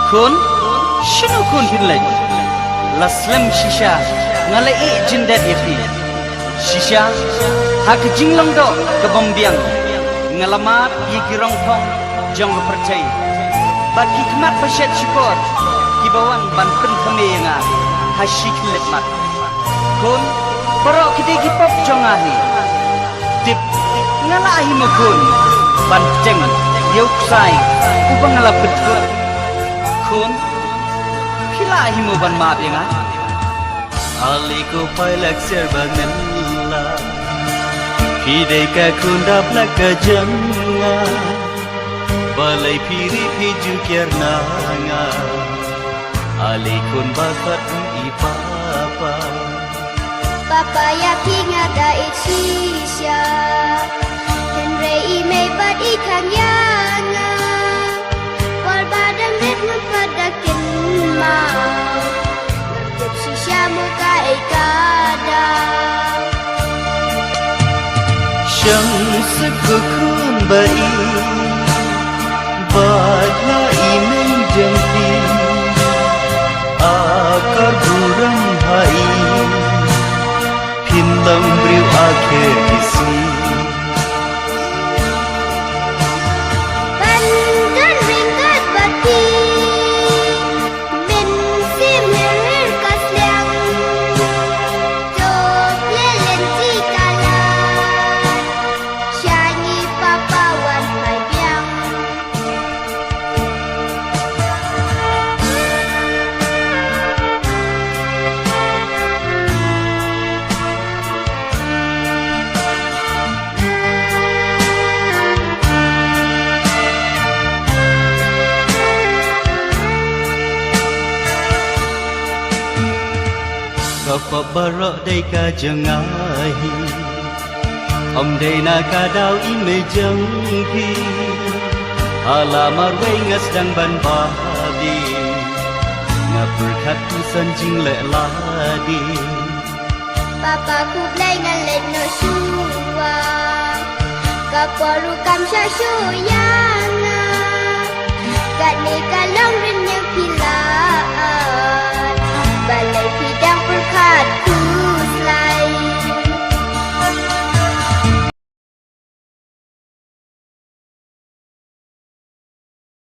Kun, shinu kun hinlay. Laslam shisha, ngalai jindat yafi. Shisha, hak jinglong do kebombiang. Ngalamat yigirong thong jong percaya. Bagi kemat pasyat syukur, kibawan ban pen kamenga hasyik letmat. Kun, porok kide gipop jong ahi. Dip ngalahi mukun ban jeng yuk sai ubang ngalap betul. Kun, pilahi mo ban mabianga? Aliko pailak serbangan la, pidai ka kunda plaka janga, balai piri piju kiernanga, alikun bakat ipapa. Papa ya pinga da isisya, henre ime bad ikan yana, wal badang net mempadakin mau, ngakip sisya muka ikada. Syams kukun bai, badla ime jengti, akar burang hai. Hindam beriu akhir isi Bandan ringkat bati Min sim herir kasliang Jok lelen cikalan Syanyi papawan hai biang Kapa barok day ka jangahi Om day na kadaw ime jangki Alamar wengas dang ban babi Ngapurkat tusan jing le ladi Papa ku blay ngalet no syuwa Kaporu kam syashuyana Kat ni kalong rin